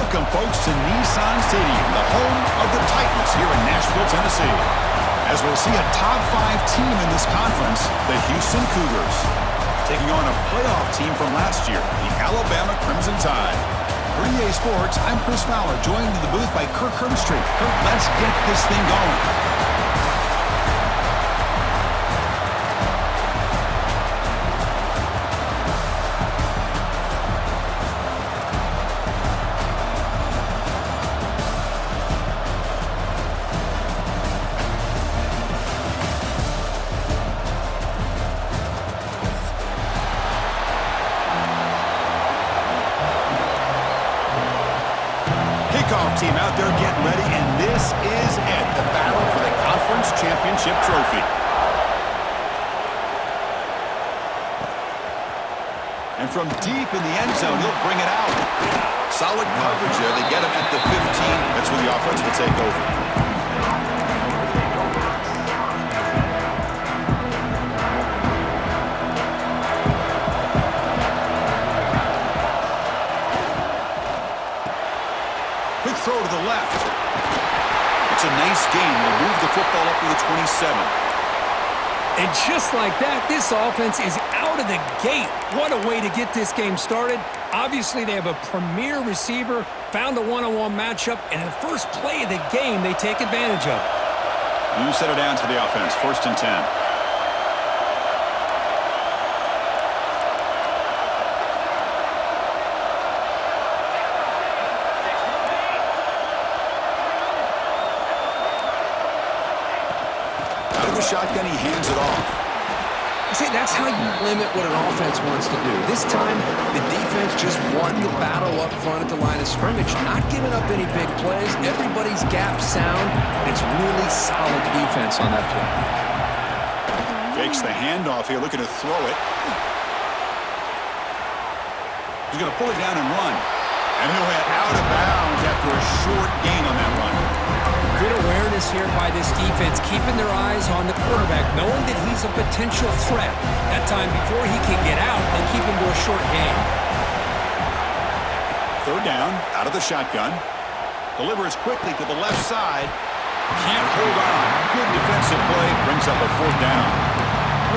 Welcome, folks, to Nissan Stadium, the home of the Titans here in Nashville, Tennessee. As we'll see a top 5 team in this conference, the Houston Cougars, taking on a playoff team from last year, the Alabama Crimson Tide. For EA Sports, I'm Chris Fowler, joined in the booth by Kirk Herbstreit. Kirk, let's get this thing going. Team out there getting ready, and this is it, the battle for the conference championship trophy. And from deep in the end zone, he'll bring it out. Solid coverage there. They get him at the 15. That's where the offense will take over. Throw to the left. It's a nice gain. They'll move the football up to the 27. And just like that, this offense is out of the gate. What a way to get this game started. Obviously, they have a premier receiver, found a one-on-one matchup, and in the first play of the game, they take advantage of it. You set it down to the offense. 1st and 10. Shotgun, he hands it off. See, that's how you limit what an offense wants to do. This time, the defense just won the battle up front at the line of scrimmage, not giving up any big plays. Everybody's gap sound. It's really solid defense on that play. Fakes the handoff here, looking to throw it. He's going to pull it down and run. And he'll head out of bounds after a short gain on that run. Good awareness here by this defense, keeping their eyes on the quarterback, knowing that he's a potential threat. That time before he can get out, they keep him to a short gain. 3rd down, out of the shotgun. Delivers quickly to the left side. Can't hold on. Good defensive play. Brings up a 4th down.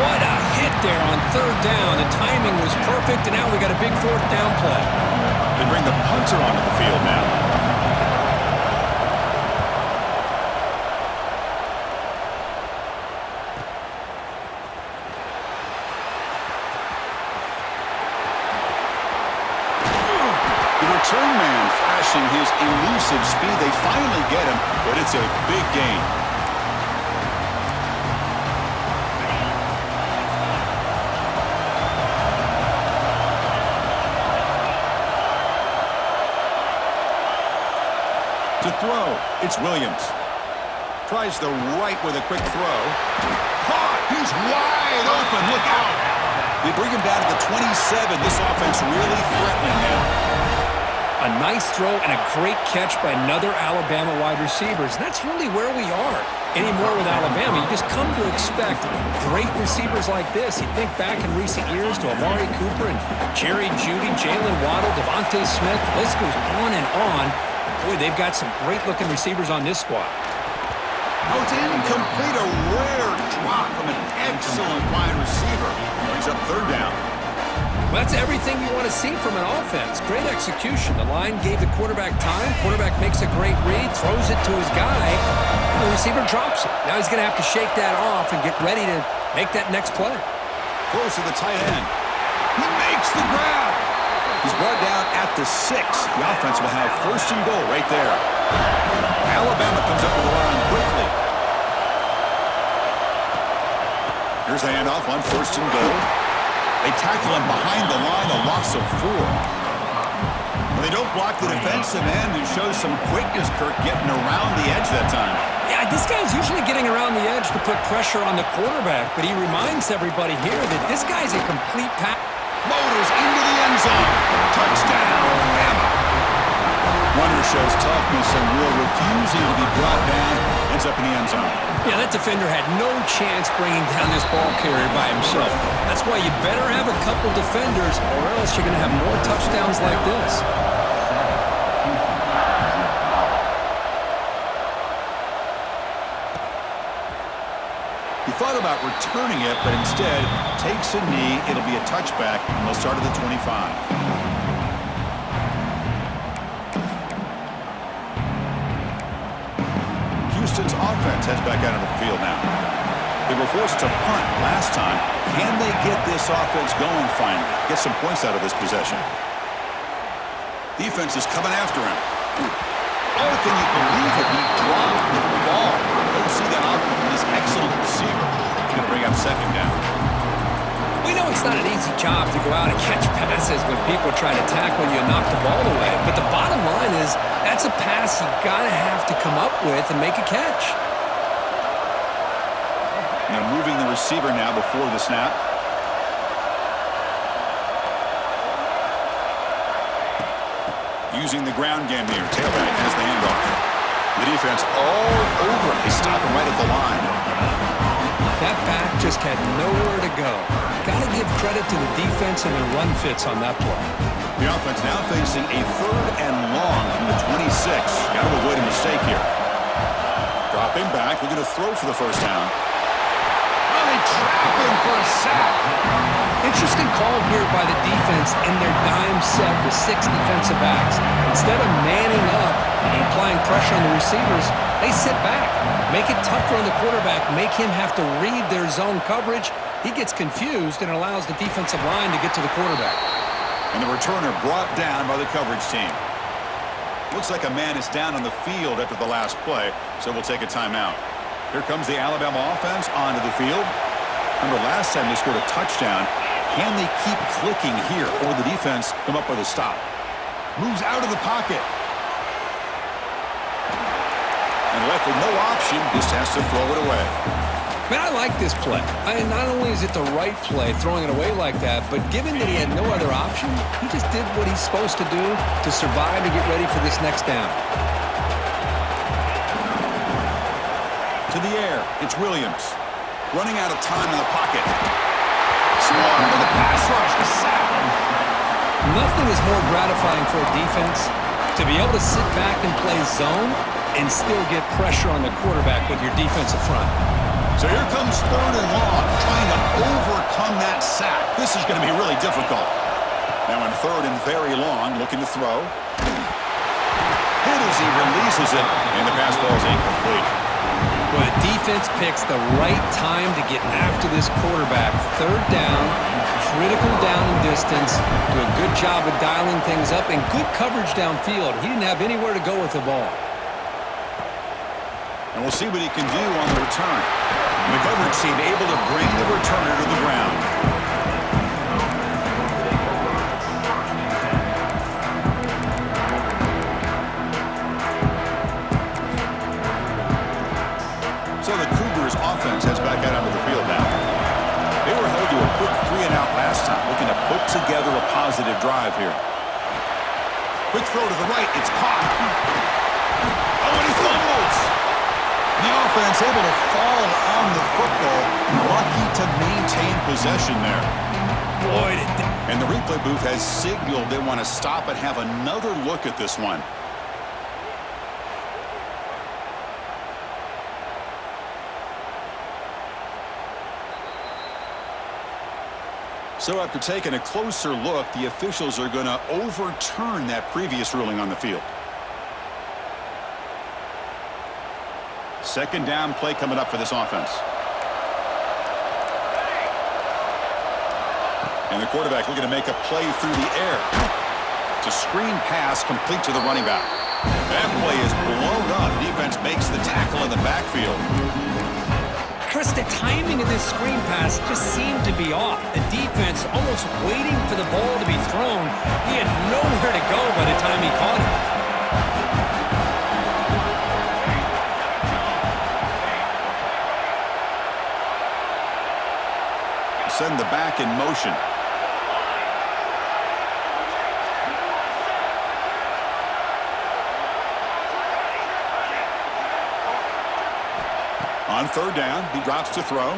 What a hit there on 3rd down. The timing was perfect, and now we got a big 4th down play. They bring the punter onto the field now. Return man flashing his elusive speed. They finally get him, but it's a big gain. To throw, it's Williams. Tries the right with a quick throw. Caught! He's wide open. Look out! They bring him down to the 27. This offense really threatening now. A nice throw and a great catch by another Alabama wide receivers. And that's really where we are anymore with Alabama. You just come to expect great receivers like this. You think back in recent years to Amari Cooper and Jerry Jeudy, Jalen Waddle, Devontae Smith. The list goes on and on. Boy, they've got some great-looking receivers on this squad. Oh, it's incomplete. A rare drop from an excellent wide receiver. Brings up 3rd down. Well, that's everything you want to see from an offense. Great execution. The line gave the quarterback time. Quarterback makes a great read, throws it to his guy, and the receiver drops it. Now he's going to have to shake that off and get ready to make that next play. Close to the tight end. He makes the grab. He's brought down at the 6. The offense will have 1st and goal right there. Alabama comes up with the line quickly. Here's the handoff on 1st and goal. They tackle him behind the line, a loss of 4. Well, they don't block the defensive end, who shows some quickness, Kirk, getting around the edge that time. Yeah, this guy's usually getting around the edge to put pressure on the quarterback, but he reminds everybody here that this guy's a complete pass. Motors into the end zone. Touchdown, Alabama. Runner shows toughness and will, refusing to be brought down. Ends up in the end zone. Yeah, that defender had no chance bringing down this ball carrier by himself. That's why you better have a couple defenders, or else you're going to have more touchdowns like this. about returning it, but instead takes a knee. It'll be a touchback, and they'll start at the 25. Houston's offense heads back out of the field now. They were forced to punt last time. Can they get this offense going finally? Get some points out of this possession. Defense is coming after him. Oh, can you believe it? He dropped the ball. Don't see that often from this excellent receiver. He's going to bring up second down. We know it's not an easy job to go out and catch passes when people try to tackle you and knock the ball away. But the bottom line is that's a pass you got to have to come up with and make a catch. And they're moving the receiver now before the snap. Using the ground game here. Tailback has the handoff. The defense all over him. They stop him right at the line. That back just had nowhere to go. Got to give credit to the defense and the run fits on that play. The offense now facing a 3rd and long from the 26. Got to avoid a mistake here. Dropping back. Looking to throw for the first down. Oh, they trap him for a sack. Interesting call here by the defense in their dime set with 6 defensive backs. Instead of manning up and applying pressure on the receivers, they sit back, make it tougher on the quarterback, make him have to read their zone coverage. He gets confused and allows the defensive line to get to the quarterback. And the returner brought down by the coverage team. Looks like a man is down on the field after the last play, so we'll take a timeout. Here comes the Alabama offense onto the field. Remember, last time they scored a touchdown. Can they keep clicking here, or the defense come up with a stop? Moves out of the pocket. And left with no option, just has to throw it away. Man, I like this play. Not only is it the right play, throwing it away like that, but given that he had no other option, he just did what he's supposed to do to survive and get ready for this next down. To the air, it's Williams. Running out of time in the pocket. Swarm with a pass rush, a sack. Nothing is more gratifying for a defense to be able to sit back and play zone and still get pressure on the quarterback with your defensive front. So here comes 3rd and long, trying to overcome that sack. This is going to be really difficult. Now in 3rd and very long, looking to throw. Hit as he releases it, and the pass ball is incomplete. Well, the defense picks the right time to get after this quarterback. 3rd down, critical down in distance, do a good job of dialing things up, and good coverage downfield. He didn't have anywhere to go with the ball. And we'll see what he can do on the return. And the coverage team able to bring the returner to the ground. So the Cougars offense heads back out onto the field now. They were held to a quick 3-and-out last time, looking to put together a positive drive here. Quick throw to the right, it's caught. Oh, and he fumbles. The offense able to fall on the football, lucky to maintain possession there. Boy, and the replay booth has signaled they want to stop and have another look at this one. So after taking a closer look, the officials are going to overturn that previous ruling on the field. 2nd down play coming up for this offense. And the quarterback looking to make a play through the air. It's a screen pass complete to the running back. That play is blown up. Defense makes the tackle in the backfield. Chris, the timing of this screen pass just seemed to be off. The defense almost waiting for the ball to be thrown. He had nowhere to go by the time he caught it. Send the back in motion. On 3rd down, he drops to throw.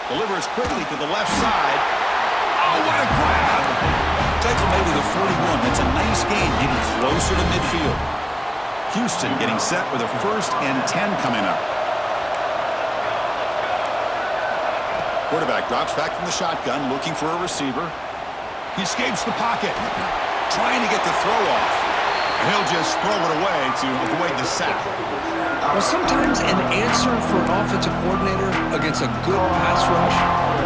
Delivers quickly to the left side. Oh, what a grab! Tackle made to the 41. That's a nice gain, getting closer to midfield. Houston getting set with a 1st and 10 coming up. Quarterback drops back from the shotgun, looking for a receiver. He escapes the pocket, trying to get the throw off. And he'll just throw it away to avoid the sack. Well, sometimes an answer for an offensive coordinator against a good pass rush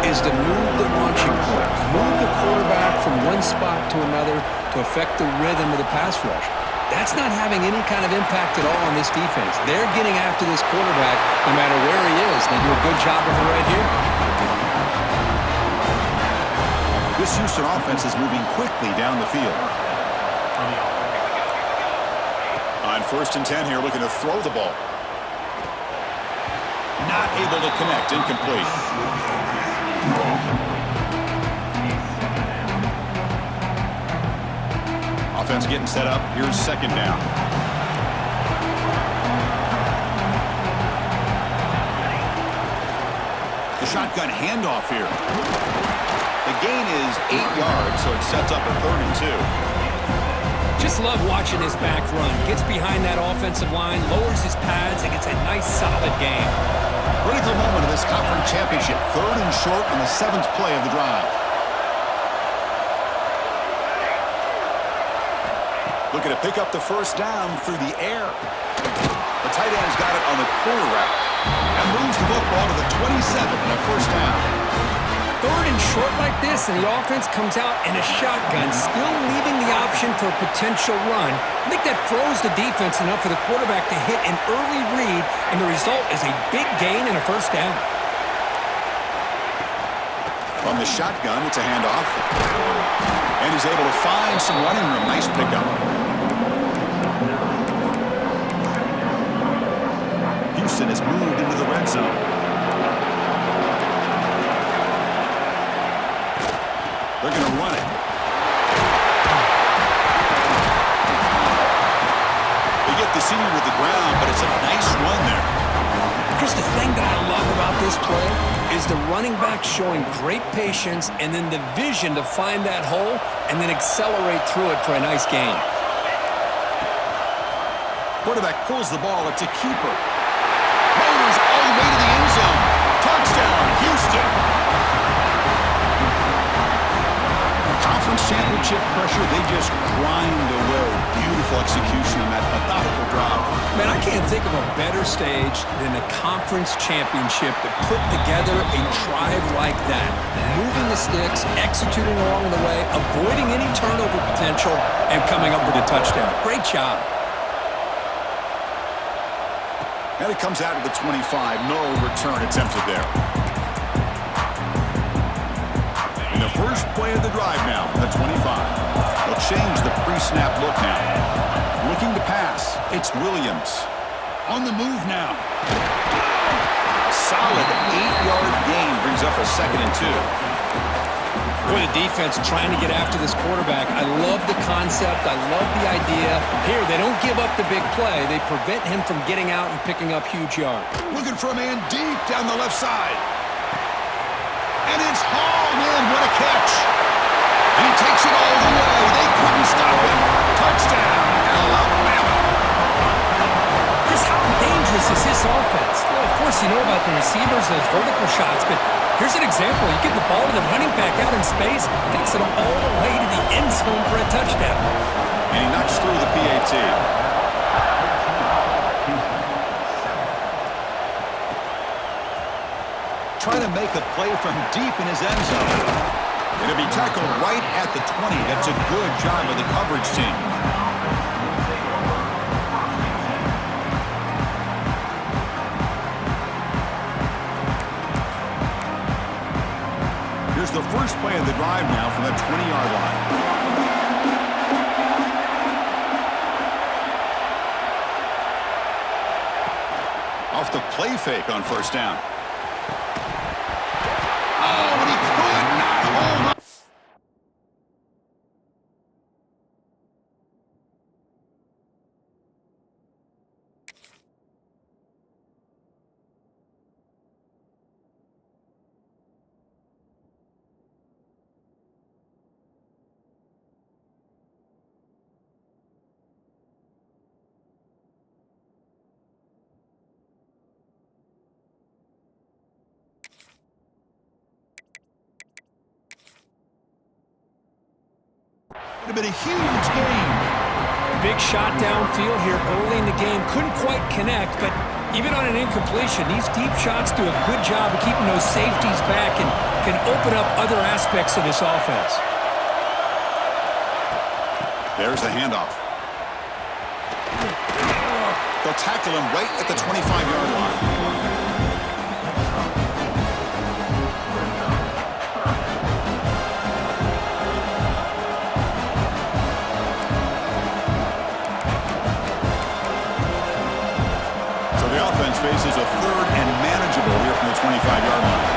is to move the launching point, move the quarterback from one spot to another to affect the rhythm of the pass rush. That's not having any kind of impact at all on this defense. They're getting after this quarterback no matter where he is. They do a good job of it right here. This Houston offense is moving quickly down the field. On 1st and 10 here, looking to throw the ball. Not able to connect, incomplete. Offense getting set up. Here's 2nd down. The shotgun handoff here. The gain is 8 yards, so it sets up a 3rd and 2. Just love watching this back run. Gets behind that offensive line, lowers his pads, and gets a nice, solid gain. Critical moment of this conference championship. 3rd and short on the 7th play of the drive. Looking to pick up the 1st down through the air. The tight end's got it on the corner route and moves the football to the 27 and a 1st down. 3rd and short like this, and the offense comes out in a shotgun, still leaving the option for a potential run. I think that throws the defense enough for the quarterback to hit an early read, and the result is a big gain and a 1st down. From the shotgun, it's a handoff. And he's able to find some running room. Nice pickup. Houston has moved into the red zone. They're going to run it. They get the senior with the ground, but it's a nice run there. Chris, the thing that I love about this play is the running back showing great patience and then the vision to find that hole and then accelerate through it for a nice gain. Quarterback pulls the ball. It's a keeper. Motors all the way to the end zone. Touchdown, Houston. Conference championship pressure, they just grind away. Beautiful execution on that methodical drive. Man, I can't think of a better stage than a conference championship to put together a drive like that. Moving the sticks, executing along the way, avoiding any turnover potential, and coming up with a touchdown. Great job. And it comes out of the 25. No return attempted there. The first play of the drive now, the 25. They'll change the pre-snap look now. Looking to pass, it's Williams. On the move now. A solid 8-yard gain brings up a 2nd and 2. Boy, the defense trying to get after this quarterback. I love the concept. I love the idea. Here, they don't give up the big play. They prevent him from getting out and picking up huge yards. Looking for a man deep down the left side. And it's hauled in. What a catch. And he takes it all the way. They couldn't stop him. Touchdown, Alabama. Chris, how dangerous is this offense? Well, of course, you know about the receivers, those vertical shots, but here's an example. You get the ball to the running back out in space, takes it all the way to the end zone for a touchdown. And he knocks through the PAT. Trying to make a play from deep in his end zone. It'll be tackled right at the 20. That's a good job of the coverage team. Here's the first play of the drive now from the 20-yard line. Off the play fake on 1st down. Oh, and he could not hold on. have been a huge gain. Big shot downfield here early in the game. Couldn't quite connect, but even on an incompletion, these deep shots do a good job of keeping those safeties back and can open up other aspects of this offense. There's the handoff. They'll tackle him right at the 25-yard line. Faces a third and manageable here from the 25-yard line.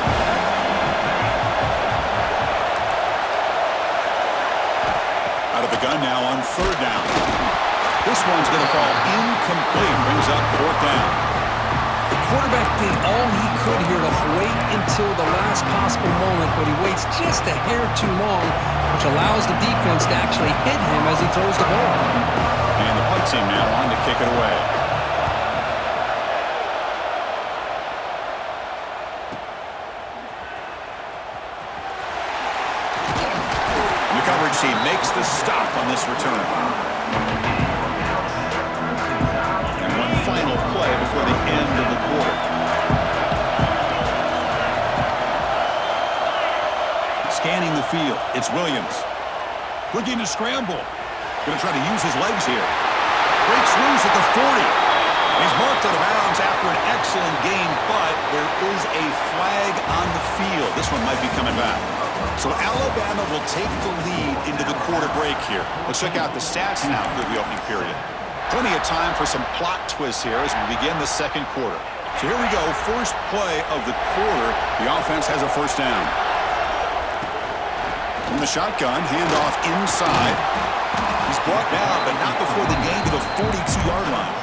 Out of the gun now on third down. This one's going to fall incomplete. Brings up fourth down. The quarterback did all he could here to wait until the last possible moment, but he waits just a hair too long, which allows the defense to actually hit him as he throws the ball. And the punt team now on to kick it away. He makes the stop on this return. And one final play before the end of the quarter. Scanning the field, it's Williams. Looking to scramble. Going to try to use his legs here. Breaks loose at the 40. He's marked out of bounds after an excellent game, but there is a flag on the field. This one might be coming back. So Alabama will take the lead into the quarter break here. Let's check out the stats now for the opening period. Plenty of time for some plot twists here as we begin the second quarter. So here we go, first play of the quarter. The offense has a first down. From the shotgun, handoff inside. He's brought down, but not before the gain to the 42-yard line.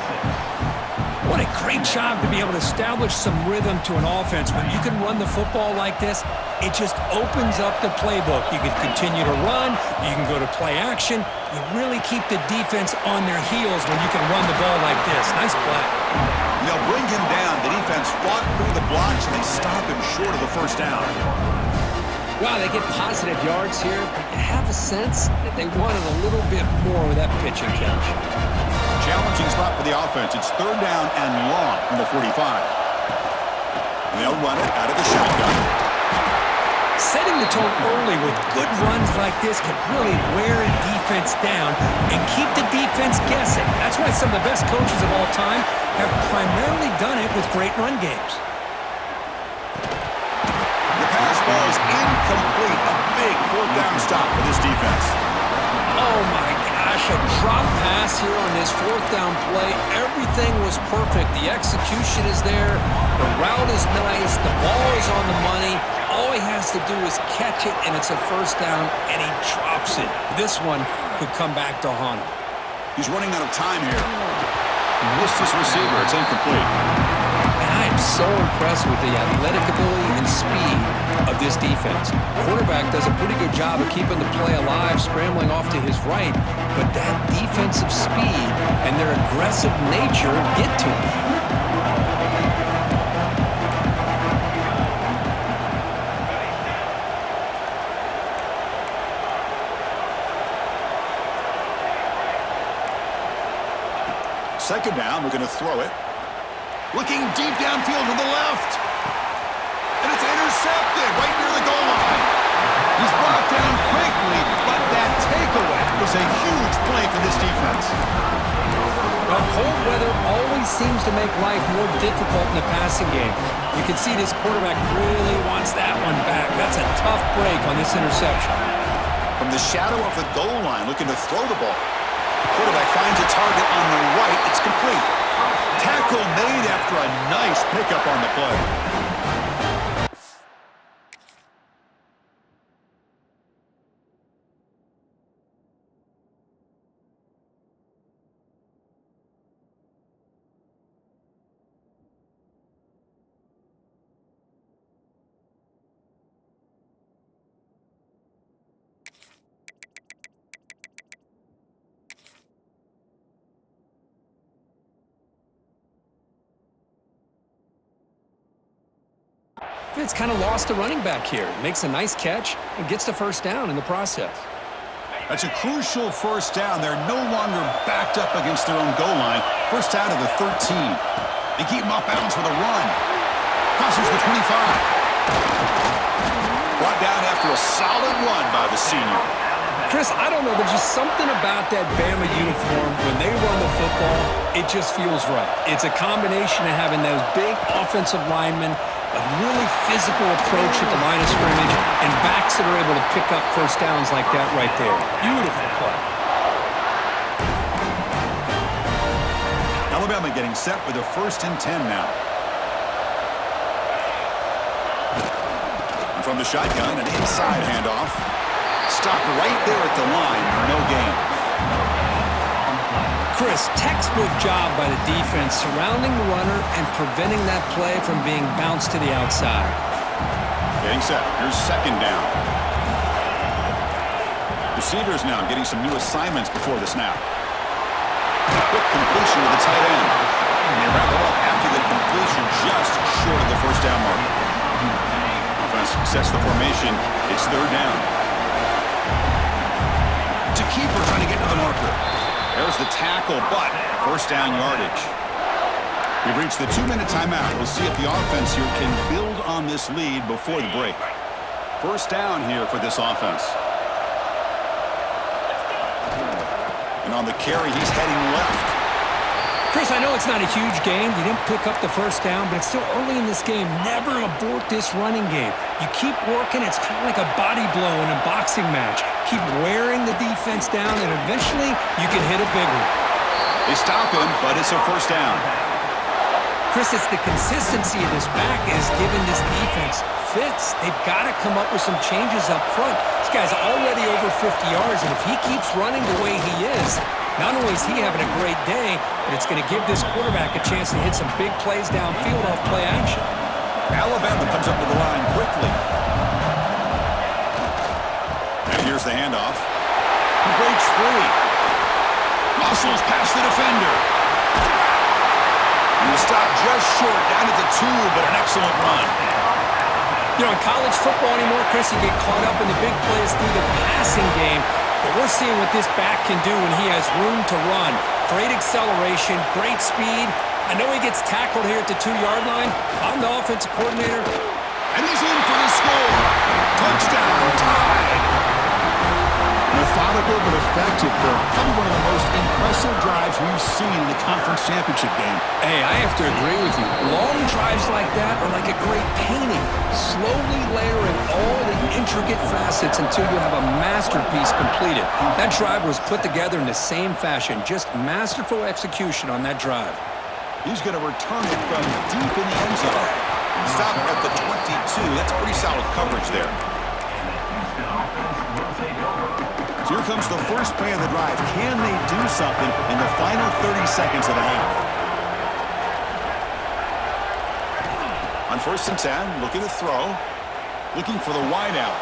What a great job to be able to establish some rhythm to an offense. When you can run the football like this, it just opens up the playbook. You can continue to run. You can go to play action. You really keep the defense on their heels when you can run the ball like this. Nice play. They'll bring him down. The defense fought through the blocks, and they stop him short of the first down. Wow, they get positive yards here, but you have a sense that they wanted a little bit more with that pitch and catch. Challenging spot for the offense. It's third down and long from the 45. And they'll run it out of the shotgun. Setting the tone early with good runs like this can really wear a defense down and keep the defense guessing. That's why some of the best coaches of all time have primarily done it with great run games. The pass ball is incomplete. A big fourth down stop for this defense. Oh my gosh, a drop pass here on this fourth down play. Everything was perfect. The execution is there. The route is nice. The ball is on the money. All he has to do is catch it, and it's a first down, and he drops it. This one could come back to haunt him. He's running out of time here. He missed his receiver. It's incomplete. And I am so impressed with the athletic ability and speed of this defense. Quarterback does a pretty good job of keeping the play alive, scrambling off to his right, but that defensive speed and their aggressive nature get to him. Second down, we're going to throw it. Looking deep downfield to the left. And it's intercepted right near the goal line. He's brought down quickly, but that takeaway was a huge play for this defense. Well, cold weather always seems to make life more difficult in the passing game. You can see this quarterback really wants that one back. That's a tough break on this interception. From the shadow of the goal line, looking to throw the ball. Quarterback finds a target on the right. It's complete. Tackle made after a nice pickup on the play. It's kind of lost a running back here. Makes a nice catch and gets the first down in the process. That's a crucial first down. They're no longer backed up against their own goal line. First down to the 13. They keep him off balance with a run. Crosses the 25. Brought down after a solid run by the senior. Chris, I don't know. There's just something about that Bama uniform. When they run the football, it just feels right. It's a combination of having those big offensive linemen, a really physical approach at the line of scrimmage, and backs that are able to pick up first downs like that right there. Beautiful play. Alabama getting set with a 1st and 10 now. And from the shotgun, an inside handoff. Stopped right there at the line. No gain. Chris, textbook job by the defense surrounding the runner and preventing that play from being bounced to the outside. Getting set. Here's 2nd down. Receivers now getting some new assignments before the snap. Quick completion to the tight end. And they wrap it up after the completion just short of the first down mark. Offense sets the formation. It's 3rd down. It's a keeper trying to get to the marker. There's the tackle, but first down yardage. We've reached the 2-minute timeout. We'll see if the offense here can build on this lead before the break. First down here for this offense. And on the carry, he's heading left. Chris, I know it's not a huge game. You didn't pick up the first down, but it's still early in this game. Never abort this running game. You keep working. It's kind of like a body blow in a boxing match. Keep wearing the defense down, and eventually you can hit a big one. They stop him, but it's a first down. Chris, it's the consistency of this back is giving this defense fits. They've got to come up with some changes up front. This guy's already over 50 yards, and if he keeps running the way he is, not only is he having a great day, but it's going to give this quarterback a chance to hit some big plays downfield off play action. Alabama comes up to the line quickly. And here's the handoff. He breaks free. Muscles past the defender. And he stopped just short, down at the 2, but an excellent run. You know, in college football anymore, Chris, you get caught up in the big plays through the passing game. But we're seeing what this back can do when he has room to run. Great acceleration, great speed. I know he gets tackled here at the 2-yard line. I'm the offensive coordinator. And he's in for the score. Touchdown, tied. Methodical but effective for probably one of the most impressive drives we've seen in the conference championship game. Hey, I have to agree with you. Long drives like that are like a great painting. Slowly layering all the intricate facets until you have a masterpiece completed. That drive was put together in the same fashion. Just masterful execution on that drive. He's going to return it from deep in the end zone. Stop at the 22. That's pretty solid coverage there. So here comes the first play of the drive. Can they do something in the final 30 seconds of the half? On 1st and 10, looking to throw. Looking for the wideout.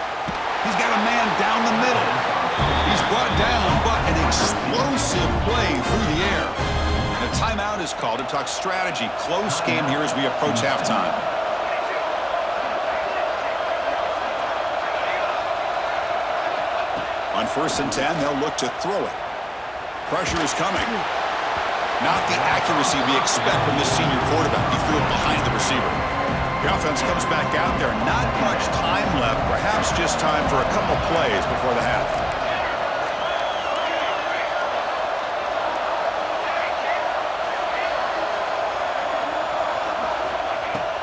He's got a man down the middle. He's brought down, but an explosive play through the air. The timeout is called to talk strategy. Close game here as we approach halftime. On 1st and 10, they'll look to throw it. Pressure is coming. Not the accuracy we expect from this senior quarterback. He threw it behind the receiver. The offense comes back out there. Not much time left. Perhaps just time for a couple plays before the half.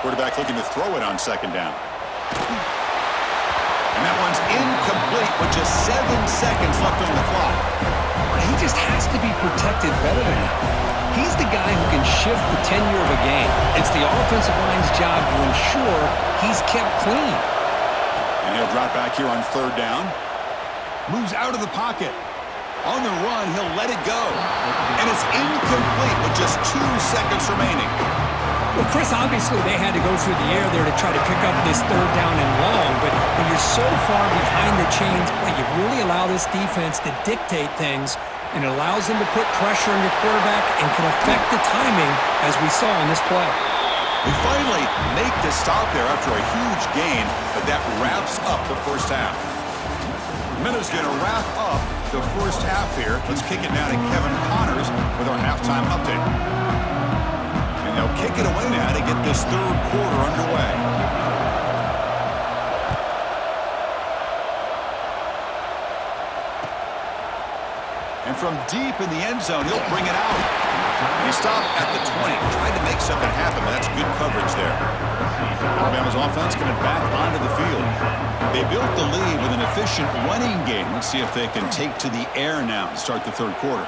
Quarterback looking to throw it on 2nd down. And that one's incomplete with just 7 seconds left on the clock. He just has to be protected better than that. He's the guy who can shift the tenure of a game. It's the offensive line's job to ensure he's kept clean. And he'll drop back here on 3rd down. Moves out of the pocket. On the run, he'll let it go. And it's incomplete with just 2 seconds remaining. Well, Chris, obviously they had to go through the air there to try to pick up this 3rd down and long, but when you're so far behind the chains, boy, you really allow this defense to dictate things, and it allows them to put pressure on your quarterback and can affect the timing, as we saw in this play. We finally make the stop there after a huge gain, but that wraps up the first half. Minute's going to wrap up the first half here. Let's kick it now to Kevin Connors with our halftime update. And they'll kick it away now to get this third quarter underway. And from deep in the end zone, he'll bring it out. He stopped at the 20, tried to make something happen, but that's good coverage there. Alabama's offense coming back onto the field. They built the lead with an efficient running game. Let's see if they can take to the air now to start the third quarter.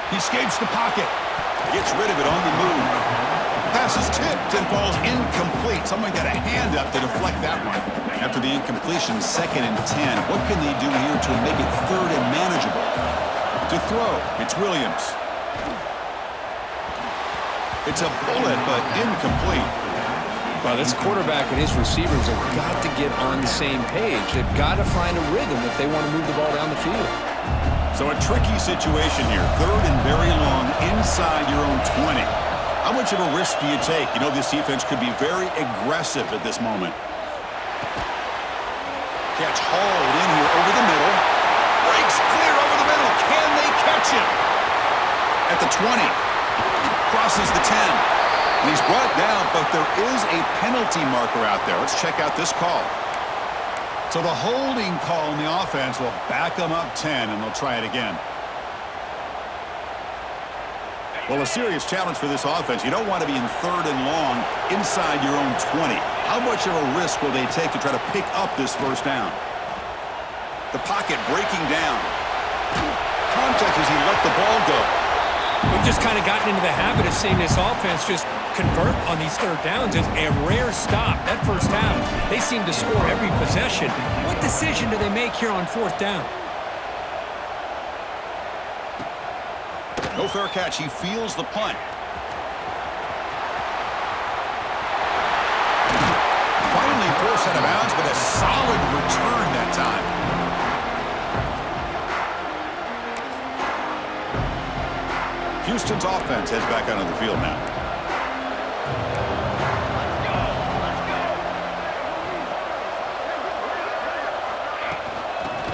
He escapes the pocket. Gets rid of it on the move. Pass is tipped and falls incomplete. Someone got a hand up to deflect that one. After the incompletion, 2nd and 10. What can they do here to make it third and manageable? To throw, it's Williams. It's a bullet, but incomplete. Well, this quarterback and his receivers have got to get on the same page. They've got to find a rhythm if they want to move the ball down the field. So a tricky situation here. Third and very long inside your own 20. How much of a risk do you take? You know, this defense could be very aggressive at this moment. Catch hauled in here over the middle. Breaks clear over the middle. Can they catch him? At the 20. Crosses the 10. And he's brought down, but there is a penalty marker out there. Let's check out this call. So the holding call in the offense will back them up 10, and they'll try it again. Well, a serious challenge for this offense. You don't want to be in third and long inside your own 20. How much of a risk will they take to try to pick up this first down? The pocket breaking down. Contact as he let the ball go. We've just kind of gotten into the habit of seeing this offense just convert on these third downs. It's a rare stop. That first half, they seem to score every possession. What decision do they make here on fourth down? No fair catch. He feels the punt. Finally forced out of bounds, but a solid return that time. Houston's offense heads back onto the field now.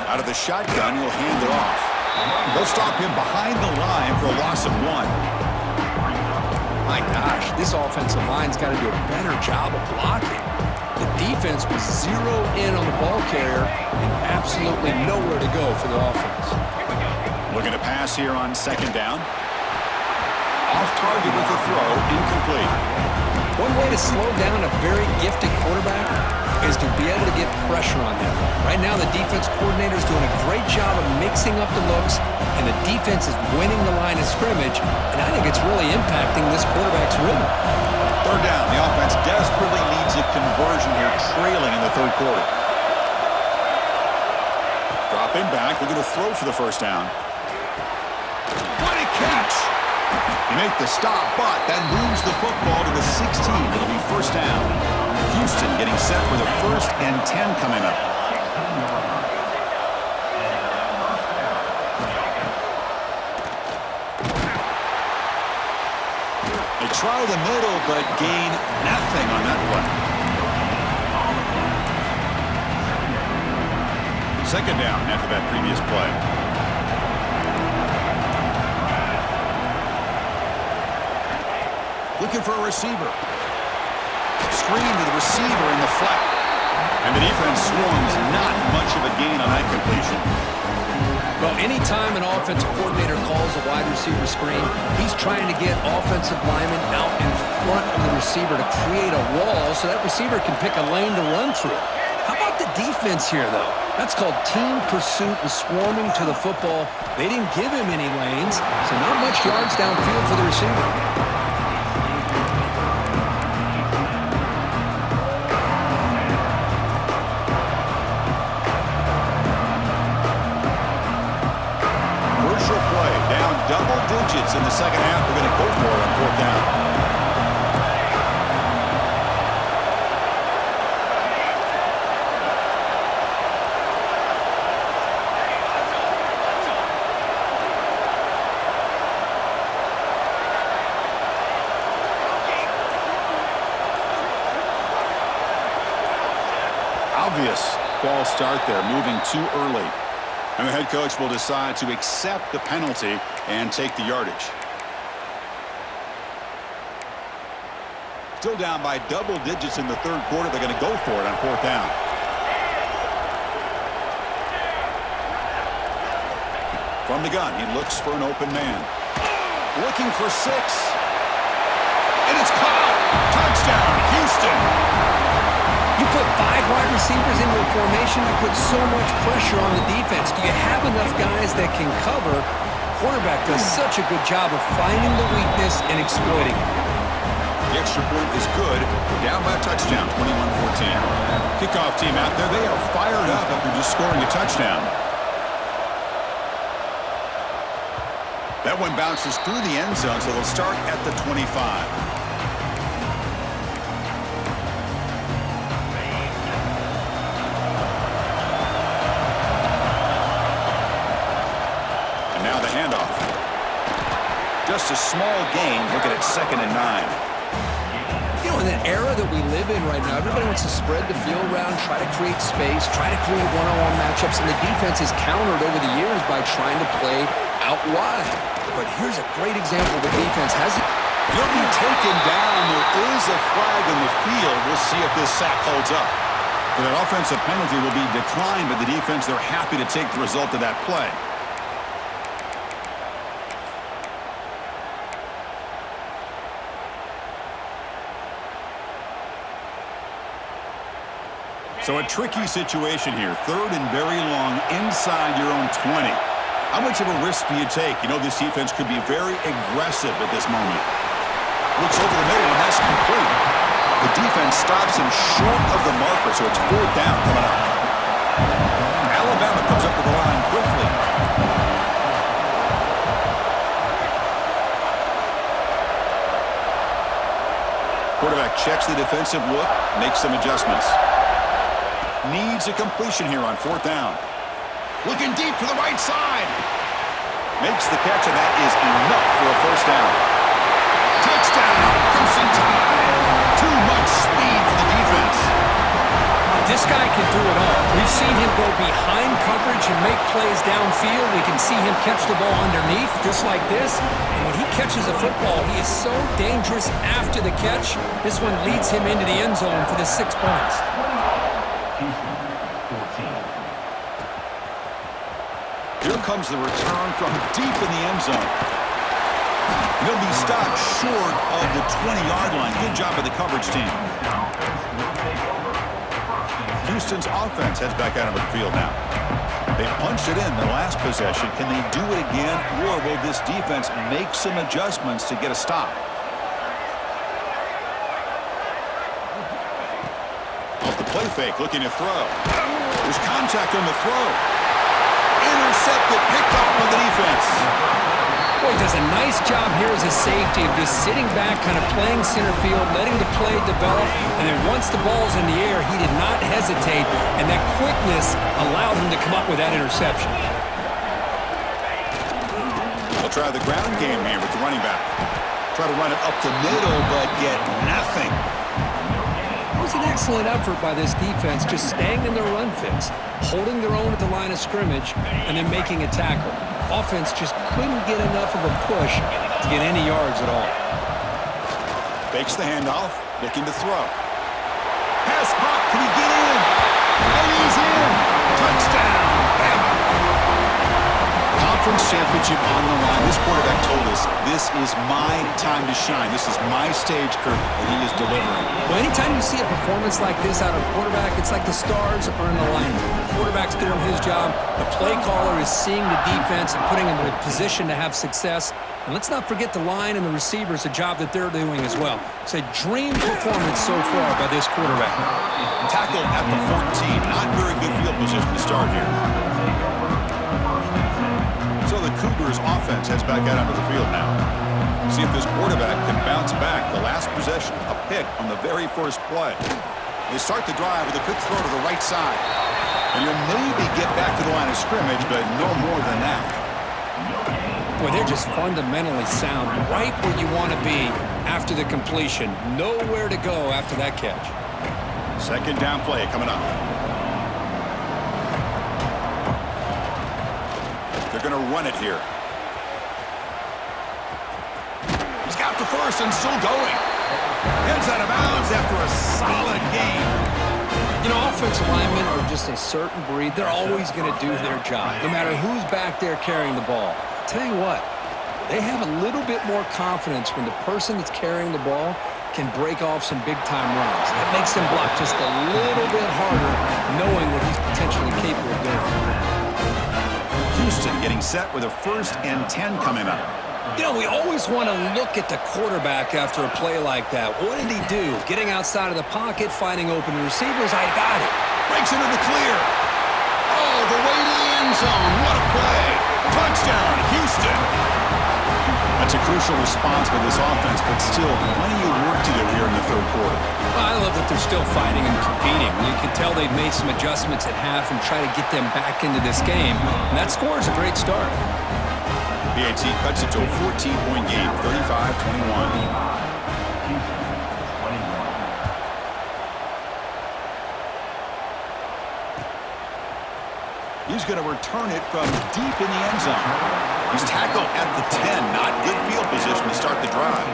Out of the shotgun, he'll hand it off. They'll stop him behind the line for a loss of 1. My gosh, this offensive line's got to do a better job of blocking. The defense was zeroed in on the ball carrier and absolutely nowhere to go for the offense. Looking to pass here on 2nd down. Off target with a throw, incomplete. One way to slow down a very gifted quarterback is to be able to get pressure on him. Right now, the defense coordinator is doing a great job of mixing up the looks, and the defense is winning the line of scrimmage, and I think it's really impacting this quarterback's rhythm. Third down. The offense desperately needs a conversion here, trailing in the third quarter. Dropping back. They're going to throw for the first down. What a catch! He made the stop, but that moves the football to the 16. It'll be first down. Houston getting set for the 1st and 10 coming up. They try the middle, but gain nothing on that play. 2nd down after that previous play. Looking for a receiver. Screen to the receiver in the flat. And the defense swarms. Not much of a gain on that completion. Well, anytime an offensive coordinator calls a wide receiver screen, he's trying to get offensive linemen out in front of the receiver to create a wall so that receiver can pick a lane to run through. How about the defense here, though? That's called team pursuit and swarming to the football. They didn't give him any lanes, so not much yards downfield for the receiver. Double digits in the second half. We're going to go for it on 4th down. Obvious false start there, moving too early. And the head coach will decide to accept the penalty and take the yardage. Still down by double digits in the third quarter. They're going to go for it on fourth down. From the gun, he looks for an open man. Looking for 6. And it's caught. Touchdown, Houston. You put 5 wide receivers into a formation, that puts so much pressure on the defense. Do you have enough guys that can cover? Quarterback does such a good job of finding the weakness and exploiting it. The extra point is good. We're down by a touchdown, 21-14. Kickoff team out there. They are fired up after just scoring a touchdown. That one bounces through the end zone, so they'll start at the 25. And now the handoff. Just a small gain. Look at it, 2nd and 9. You know, in the era that we live in right now, everybody wants to spread the field around, try to create space, try to create one-on-one matchups, and the defense has countered over the years by trying to play out wide. But here's a great example the defense has. He'll be taken down. There is a flag in the field. We'll see if this sack holds up. But that offensive penalty will be declined by the defense. They're happy to take the result of that play. So a tricky situation here. 3rd and very long inside your own 20. How much of a risk do you take? You know, this defense could be very aggressive at this moment. Looks over the middle, and that's complete. The defense stops him short of the marker, so it's 4th down coming up. Alabama comes up to the line quickly. Quarterback checks the defensive look, makes some adjustments. Needs a completion here on 4th down. Looking deep to the right side. Makes the catch, and that is enough for a 1st down. Touchdown, Crimson Tide. Too much speed for the defense. This guy can do it all. We've seen him go behind coverage and make plays downfield. We can see him catch the ball underneath, just like this. And when he catches a football, he is so dangerous after the catch. This one leads him into the end zone for the 6 points. Here comes the return from deep in the end zone. He'll be stopped short of the 20-yard line. Good job by the coverage team. Houston's offense heads back out of the field now. They punched it in the last possession. Can they do it again, or will this defense make some adjustments to get a stop? Off the play fake, looking to throw. There's contact on the throw. Intercepted, picked off by the defense. Boy, he does a nice job here as a safety of just sitting back, kind of playing center field, letting the play develop, and then once the ball's in the air, he did not hesitate, and that quickness allowed him to come up with that interception. They'll try the ground game here with the running back. Try to run it up the middle, but get nothing. It was an excellent effort by this defense, just staying in their run fits, holding their own at the line of scrimmage, and then making a tackle. Offense just couldn't get enough of a push to get any yards at all. Fakes the handoff, looking to throw. Pass caught, can he get in? And he's in! Touchdown, Bama! Conference championship on the line. This quarterback told us, this is my time to shine. This is my stage, Kurt, and he is delivering. Well, anytime you see a performance like this out of a quarterback, it's like the stars are in alignment. The quarterback's doing his job. The play caller is seeing the defense and putting him in a position to have success. And let's not forget the line and the receivers, the job that they're doing as well. It's a dream performance so far by this quarterback. Tackled at the 14. Not very good field position to start here. So the Cougars offense heads back out onto the field now. See if this quarterback can bounce back. The last possession, a pick on the very first play. They start the drive with a quick throw to the right side. And you'll maybe get back to the line of scrimmage, but no more than that. Boy, they're just fundamentally sound, right where you want to be after the completion. Nowhere to go after that catch. Second down play coming up. they're going to run it here. He's got the first and still going. Heads out of bounds after a solid game. You know, offensive linemen are just a certain breed. They're always going to do their job, no matter who's back there carrying the ball. I'll tell you what, they have a little bit more confidence when the person that's carrying the ball can break off some big-time runs. It makes them block just a little bit harder, knowing what he's potentially capable of doing. Houston getting set with a 1st and 10 coming up. You know, we always want to look at the quarterback after a play like that. What did he do? Getting outside of the pocket, finding open receivers. I got it. Breaks into the clear. Oh, the way to the end zone. What a play. Touchdown, Houston. That's a crucial response for this offense, but still plenty of work to do here in the 3rd quarter. Well, I love that they're still fighting and competing. You can tell they've made some adjustments at half and try to get them back into this game. And that score is a great start. PAT cuts it to a 14-point game, 35-21. He's going to return it from deep in the end zone. He's tackled at the 10. Not good field position to start the drive.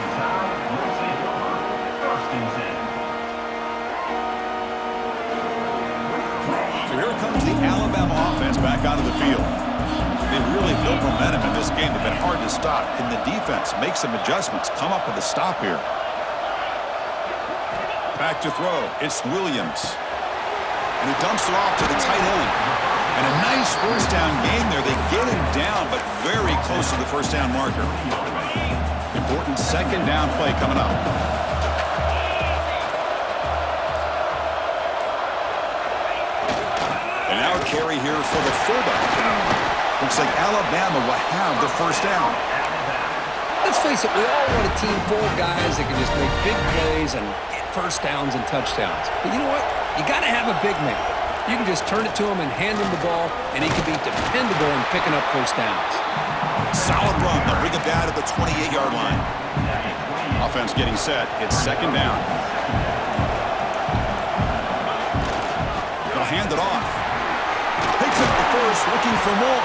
So here comes the Alabama offense back onto the field. They've really built momentum in this game. They've been hard to stop. Can the defense make some adjustments? Come up with a stop here. Back to throw. It's Williams. And he dumps it off to the tight end. And a nice 1st down game there. They get him down, but very close to the 1st down marker. Important 2nd down play coming up. And now a carry here for the fullback. Looks like Alabama will have the 1st down. Let's face it, we all want a team full of guys that can just make big plays and get 1st downs and touchdowns. But you know what? You got to have a big man. You can just turn it to him and hand him the ball, and he can be dependable in picking up 1st downs. Solid run. They'll bring it down at the 28-yard line. Offense getting set. It's 2nd down. They'll hand it off. Picks up the first, looking for more.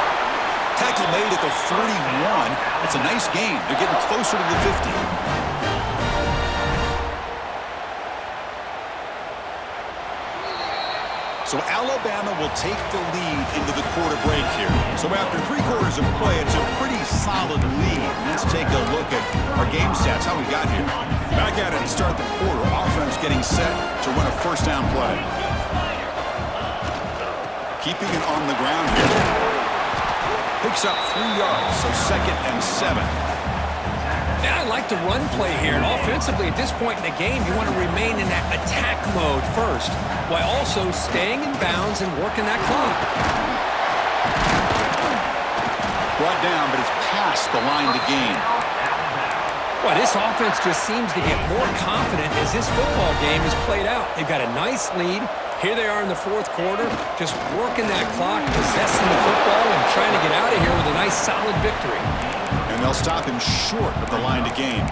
Tackle made at the 41. It's a nice gain. They're getting closer to the 50. So Alabama will take the lead into the quarter break here. So after 3 quarters of play, it's a pretty solid lead. Let's take a look at our game stats, how we got here. Back at it to start the quarter. Offense getting set to run a 1st down play. Keeping it on the ground here. Picks up 3 yards, so 2nd and 7. Yeah, I like the run play here. And offensively, at this point in the game, you want to remain in that attack mode first, while also staying in bounds and working that clock. Brought down, but it's past the line to gain. Well, this offense just seems to get more confident as this football game is played out. They've got a nice lead. Here they are in the 4th quarter, just working that clock, possessing the football, and trying to get out of here with a nice, solid victory. And they'll stop him short of the line to gain.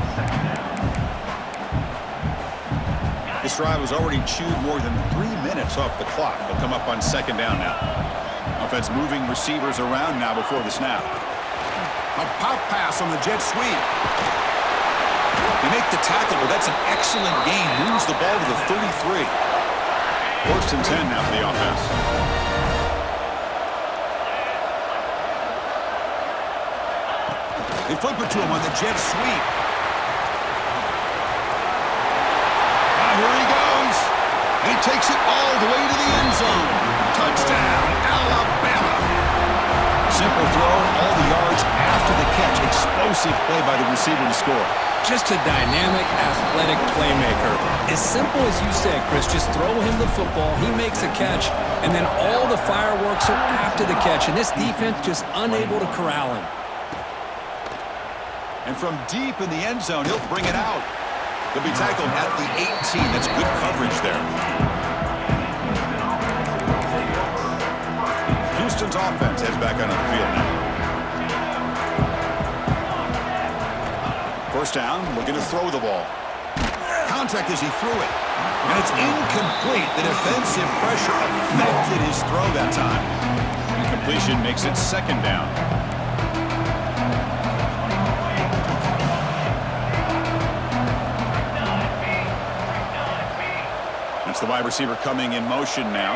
This drive has already chewed more than 3 minutes off the clock. They'll come up on 2nd down now. Offense moving receivers around now before the snap. A pop pass on the jet sweep. They make the tackle, but that's an excellent gain. Moves the ball to the 33. 1st and 10 now for the offense. They flip it to him on the jet sweep. Here he goes. He takes it all the way to the end zone. Touchdown, Alabama. Simple throw, all the yards after the catch. Explosive play by the receiver to score. Just a dynamic, athletic playmaker. As simple as you said, Chris, just throw him the football, he makes a catch, and then all the fireworks are after the catch, and this defense just unable to corral him. And from deep in the end zone, he'll bring it out. He'll be tackled at the 18. That's good coverage there. Houston's offense heads back onto the field now. 1st down, looking to throw the ball. Contact as he threw it. And it's incomplete. The defensive pressure affected his throw that time. Incompletion makes it 2nd down. The wide receiver coming in motion now.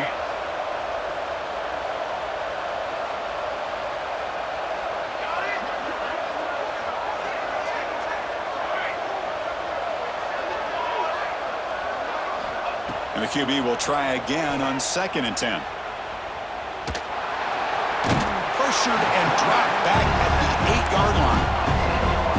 And the QB will try again on 2nd and 10. Pressured and dropped back at the 8-yard line.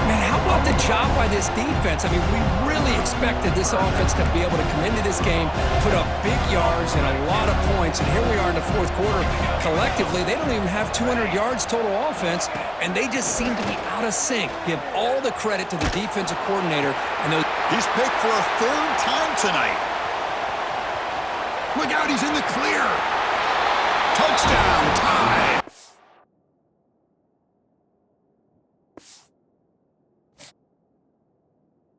Man, how about the job by this defense? I mean, we really expected this offense to be able to come into this game, put up big yards and a lot of points, and here we are in the fourth quarter. Collectively, they don't even have 200 yards total offense, and they just seem to be out of sync. Give all the credit to the defensive coordinator. And those. He's picked for a 3rd time tonight. Look out, he's in the clear. Touchdown, tie.